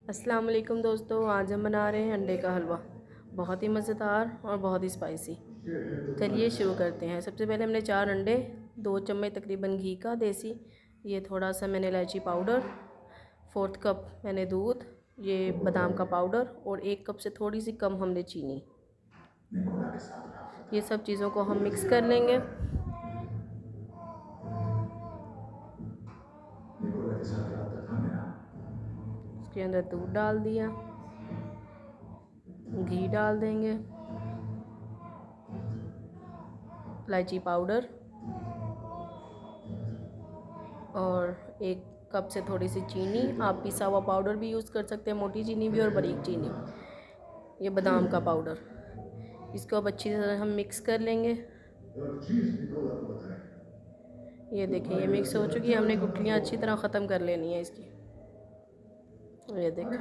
अस्सलाम वालेकुम दोस्तों, आज हम बना रहे हैं अंडे का हलवा। बहुत ही मज़ेदार और बहुत ही स्पाइसी। चलिए शुरू करते हैं। सबसे पहले हमने 4 अंडे, 2 चम्मच तकरीबन घी का देसी, ये थोड़ा सा मैंने इलायची पाउडर, 4 कप मैंने दूध, ये बादाम का पाउडर और 1 कप से थोड़ी सी कम हमने चीनी। ये सब चीज़ों को हम मिक्स कर लेंगे। इसके अंदर दूध डाल दिया, घी डाल देंगे, इलायची पाउडर और 1 कप से थोड़ी सी चीनी। आप पिसा हुआ पाउडर भी यूज़ कर सकते हैं, मोटी चीनी भी और बारीक चीनी। ये बादाम का पाउडर, इसको अब अच्छी तरह हम मिक्स कर लेंगे। ये देखें, ये मिक्स हो चुकी है। हमने गुठलियाँ अच्छी तरह ख़त्म कर लेनी है इसकी। ये देखें,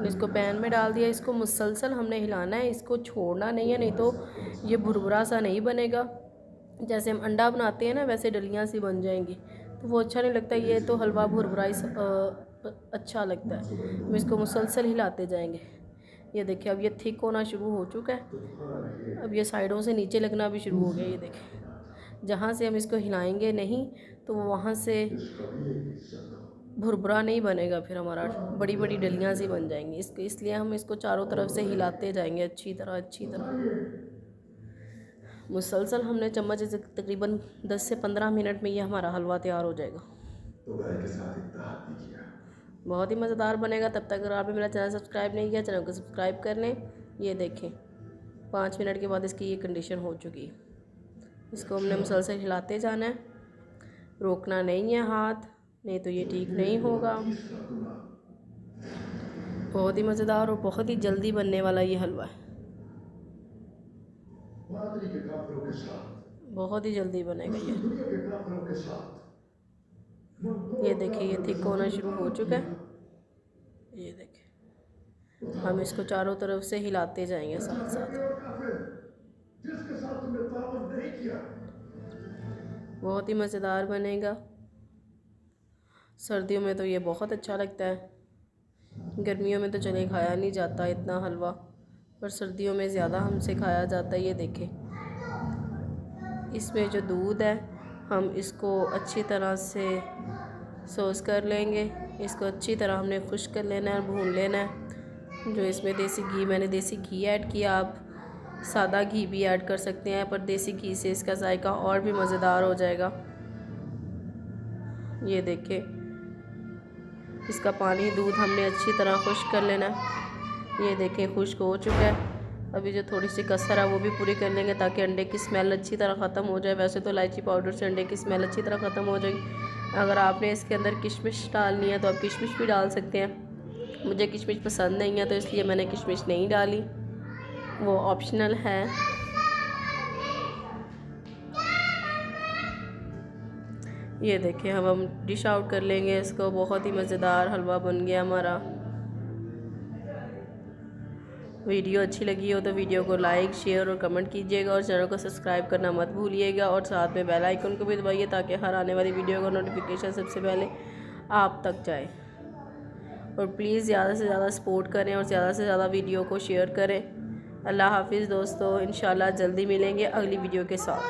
इसको पैन में डाल दिया। इसको मुसलसल हमने हिलाना है, इसको छोड़ना नहीं है, नहीं तो ये भुरभुरा सा नहीं बनेगा। जैसे हम अंडा बनाते हैं ना, वैसे डलियाँ सी बन जाएंगी, तो वो अच्छा नहीं लगता। ये तो हलवा भुरभुरा अच्छा लगता है। हम इसको मुसलसल हिलाते जाएंगे। ये देखिए, अब ये थिक होना शुरू हो चुका है। अब ये साइडों से नीचे लगना भी शुरू हो गया। ये देखें, जहाँ से हम इसको हिलाएंगे नहीं तो वहाँ से भुरभुरा नहीं बनेगा, फिर हमारा बड़ी बड़ी डलियाँ सी बन जाएंगी। इसलिए हम इसको चारों तरफ से हिलाते जाएंगे अच्छी तरह मुसलसल। हमने चम्मच से तकरीबन 10 से 15 मिनट में ये हमारा हलवा तैयार हो जाएगा। तो गाय के साथ इत्तेहाद कीजिए, बहुत ही मज़ेदार बनेगा। तब तक अगर आपने मेरा चैनल सब्सक्राइब नहीं किया, चैनल को सब्सक्राइब कर लें। ये देखें, 5 मिनट के बाद इसकी ये कंडीशन हो चुकी है। इसको हमने मुसलसल हिलाते जाना है, रोकना नहीं है हाथ, नहीं तो ये ठीक नहीं होगा। बहुत ही मज़ेदार और बहुत ही जल्दी बनने वाला ये हलवा है। बहुत ही जल्दी बनेगा ये देखिए, ये थिक होना शुरू हो चुका है। ये देखिए, हम इसको चारों तरफ से हिलाते जाएंगे साथ साथ। बहुत ही मज़ेदार बनेगा। सर्दियों में तो ये बहुत अच्छा लगता है। गर्मियों में तो चले खाया नहीं जाता इतना हलवा, पर सर्दियों में ज़्यादा हमसे खाया जाता है। ये देखें, इसमें जो दूध है हम इसको अच्छी तरह से सॉस कर लेंगे। इसको अच्छी तरह हमने खुश्क कर लेना है, भून लेना है। जो इसमें देसी घी, मैंने देसी घी ऐड किया, आप सादा घी भी ऐड कर सकते हैं, पर देसी घी से इसका जायका और भी मज़ेदार हो जाएगा। ये देखें, इसका पानी दूध हमने अच्छी तरह खुश्क कर लेना है। ये देखें, खुश्क हो चुका है। अभी जो थोड़ी सी कसर है वो भी पूरी कर लेंगे, ताकि अंडे की स्मेल अच्छी तरह ख़त्म हो जाए। वैसे तो इलायची पाउडर से अंडे की स्मेल अच्छी तरह ख़त्म हो जाएगी। अगर आपने इसके अंदर किशमिश डालनी है तो आप किशमिश भी डाल सकते हैं। मुझे किशमिश पसंद नहीं है, तो इसलिए मैंने किशमिश नहीं डाली, वो ऑप्शनल है। ये देखें, हम डिश आउट कर लेंगे इसको। बहुत ही मज़ेदार हलवा बन गया हमारा। वीडियो अच्छी लगी हो तो वीडियो को लाइक, शेयर और कमेंट कीजिएगा, और चैनल को सब्सक्राइब करना मत भूलिएगा, और साथ में बेल आइकन को भी दबाइए, ताकि हर आने वाली वीडियो का नोटिफिकेशन सबसे पहले आप तक जाए। और प्लीज़ ज़्यादा से ज़्यादा सपोर्ट करें और ज़्यादा से ज़्यादा वीडियो को शेयर करें। अल्लाह हाफिज़ दोस्तों, इंशाल्लाह जल्दी मिलेंगे अगली वीडियो के साथ।